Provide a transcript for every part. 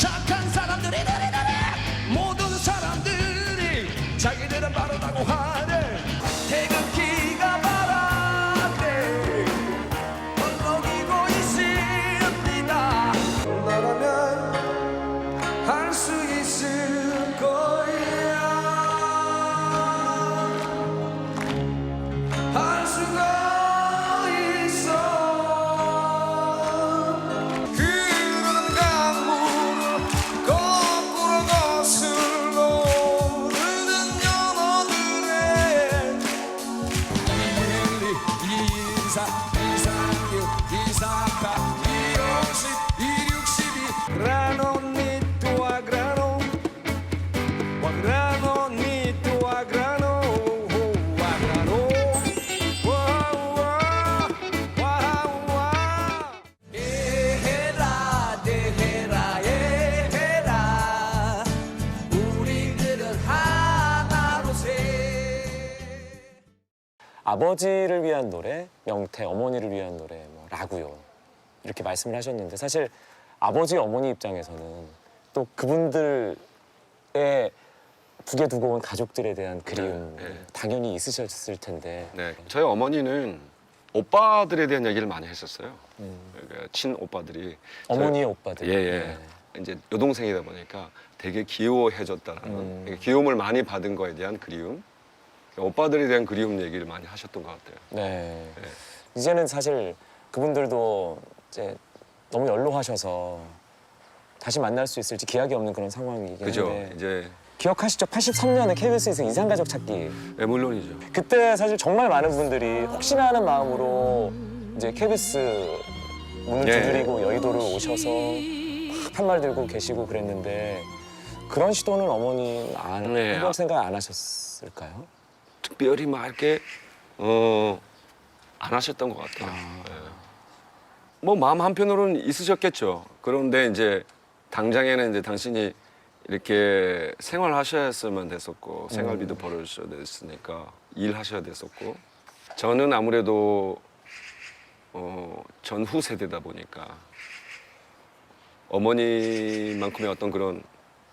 착한 사람들이 모든 사람들이 자기들은 바르다고 하네. 태극기가 바람에 펄럭이고 있습니다. 너라면 할 수 있을 거야. 할 수가 있어. 그런 강물을 거꾸로 거슬러 흐르는 연어들의 112, 224, 236, 248, 250, 262 Granonito a grano, a granonito a grano, a grano. 에헤라 데헤라 에헤라 우리들은 하나로 세. 아버지를 위한 노래, 명태, 어머니를 위한 노래, 뭐 라구요 이렇게 말씀을 하셨는데 사실 아버지, 어머니 입장에서는 또 그분들의 북에 두고 온 가족들에 대한 그리움 당연히 있으셨을 텐데. 네, 저희 어머니는 오빠들에 대한 얘기를 많이 했었어요. 그러니까 친오빠들이. 어머니의 오빠들. 예. 이제 여동생이다 보니까 되게 귀여워해줬다라는 그러니까 귀여움을 많이 받은 거에 대한 그리움. 오빠들에 대한 그리움 얘기를 많이 하셨던 것 같아요. 네. 이제는 사실 그분들도 이제 너무 연로하셔서 다시 만날 수 있을지 기약이 없는 그런 상황이긴 그죠? 한데. 이제 기억하시죠? 83년에 KBS에서 이상가족 찾기. 네, 물론이죠. 그때 사실 정말 많은 분들이 혹시나 하는 마음으로 이제 KBS 문을 네. 두드리고 여의도를 오셔서 막 팻말 들고 계시고 그랬는데 그런 시도는 어머니 네. 해볼 생각 안 하셨을까요? 특별히 막 이렇게 안 하셨던 것 같아요. 예. 뭐 마음 한편으로는 있으셨겠죠. 그런데 이제 당장에는 이제 당신이 이렇게 생활하셔야만 됐었고 생활비도 벌어셔야 됐으니까 일하셔야 됐었고 저는 아무래도 전후 세대다 보니까 어머니만큼의 어떤 그런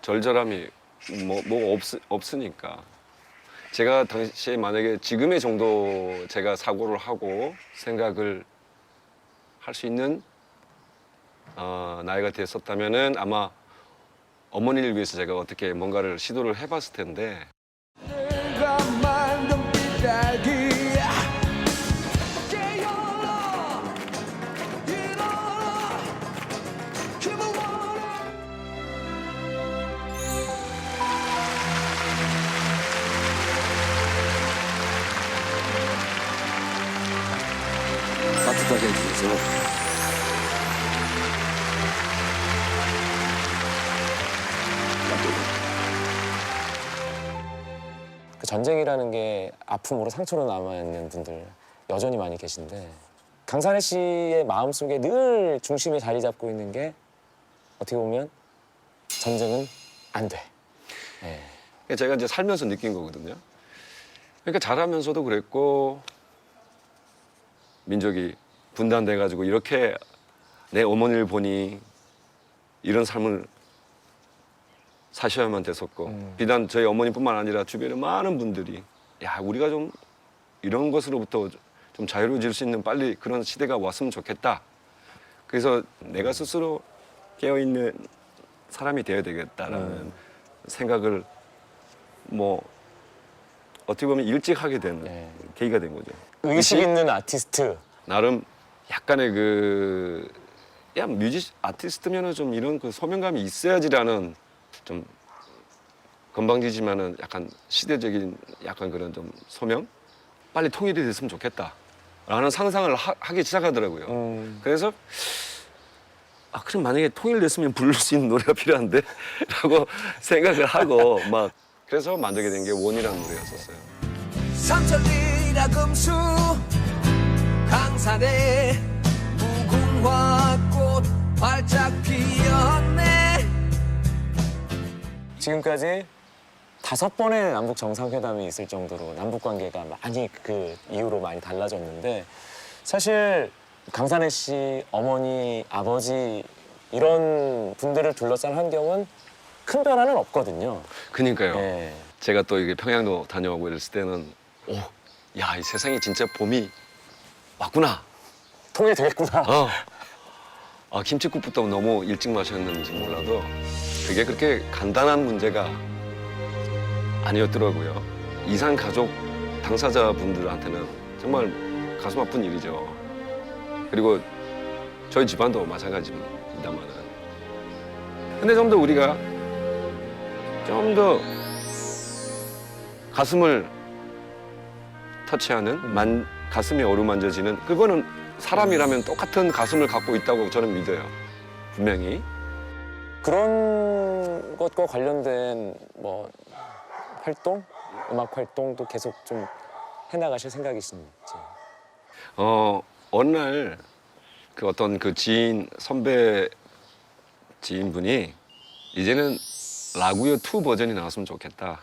절절함이 없으니까 제가 당시에 만약에 지금의 정도 제가 사고를 하고 생각을 할 수 있는 나이가 됐었다면은 아마 어머니를 위해서 제가 어떻게 뭔가를 시도를 해봤을 텐데. 내가 만든 비달기 깨어라 일어나 힘을 모아. 따뜻하게 해주셔서 그 전쟁이라는 게 아픔으로 상처로 남아있는 분들 여전히 많이 계신데 강산혜 씨의 마음속에 늘 중심에 자리 잡고 있는 게 어떻게 보면 전쟁은 안 돼. 네. 제가 이제 살면서 느낀 거거든요. 그러니까 자라면서도 그랬고 민족이 분단돼가지고 이렇게 내 어머니를 보니 이런 삶을 사셔야만 됐었고 비단 저희 어머니뿐만 아니라 주변에 많은 분들이 야 우리가 좀 이런 것으로부터 좀 자유로워질 수 있는 빨리 그런 시대가 왔으면 좋겠다. 그래서 내가 스스로 깨어있는 사람이 되어야 되겠다라는 생각을 뭐 어떻게 보면 일찍 하게 된 계기가 된 거죠. 의식 있는 아티스트. 나름 약간의 뮤직 아티스트면은 좀 이런 그 소명감이 있어야지라는 좀 건방지지만은 약간 시대적인 약간 그런 좀 소명? 빨리 통일이 됐으면 좋겠다라는 상상을 하기 시작하더라고요. 그래서 그럼 만약에 통일됐으면 부를 수 있는 노래가 필요한데? 라고 생각을 하고 막 그래서 만들게 된 게 원이라는 노래였었어요. 삼천리라 금수 강산에 무궁화꽃 활짝 피었네. 지금까지 5번의 남북 정상회담이 있을 정도로 남북 관계가 많이 그 이후로 많이 달라졌는데 사실 강산혜 씨 어머니, 아버지 이런 분들을 둘러싼 환경은 큰 변화는 없거든요. 그니까요. 예. 제가 또 이게 평양도 다녀오고 이랬을 때는 야, 이 세상에 진짜 봄이 왔구나. 통일되겠구나. 김치국부터 너무 일찍 마셨는지 몰라도 그게 그렇게 간단한 문제가 아니었더라고요. 이산 가족 당사자분들한테는 정말 가슴 아픈 일이죠. 그리고 저희 집안도 마찬가지입니다만은. 근데 좀 더 우리가 좀 더 가슴을 터치하는 가슴이 어루만져지는 그거는 사람이라면 똑같은 가슴을 갖고 있다고 저는 믿어요. 분명히. 그런 것과 관련된 뭐 활동, 음악 활동도 계속 좀 해나가실 생각이신지. 어느 날 그 어떤 그 선배 지인분이 이제는 라구요 2 버전이 나왔으면 좋겠다.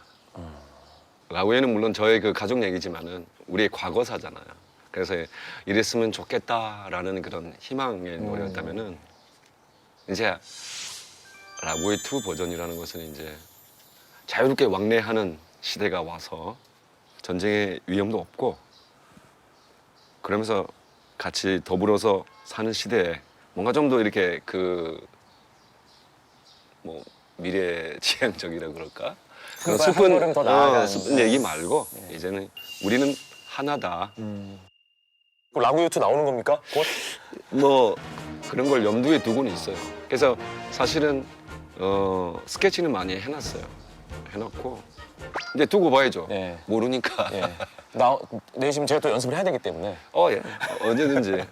라구요는 물론 저의 그 가족 얘기지만은 우리의 과거사잖아요. 그래서 이랬으면 좋겠다라는 그런 희망의 노래였다면은 이제 라구요 2 버전이라는 것은 이제 자유롭게 왕래하는 시대가 와서 전쟁의 위험도 없고 그러면서 같이 더불어서 사는 시대에 뭔가 좀 더 이렇게 뭐 미래지향적이라 그럴까? 그런 한 걸음 더 나아가는. 슬픈 얘기 말고 이제는 우리는 하나다. 라구요2 나오는 겁니까? 곧? 뭐 그런 걸 염두에 두고는 있어요. 그래서 사실은 스케치는 많이 해놨어요. 해놓고 이제 두고 봐야죠. 예. 모르니까. 예. 내시면 제가 또 연습을 해야 되기 때문에. 예. 언제든지.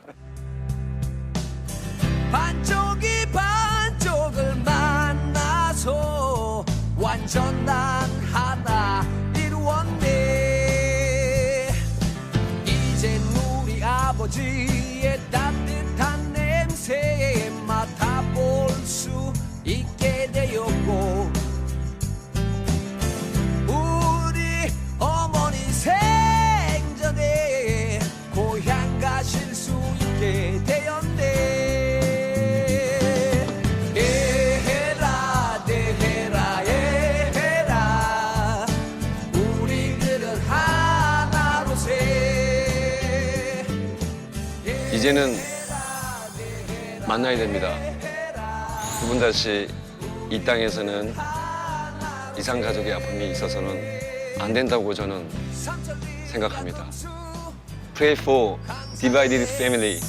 반쪽이 반쪽을 만나서 완전 난 하나 이루었네. 이젠 우리 아버지의 따뜻한 냄새 맡아볼 수 있게 되었고 우리 어머니 생전에 고향 가실 수 있게 되었네. 에헤라 데헤라 에헤라 우리들은 하나로세. 이제는 만나야 됩니다. 두 분 다시 이 땅에서는 이산 가족의 아픔이 있어서는 안 된다고 저는 생각합니다. Pray for divided family.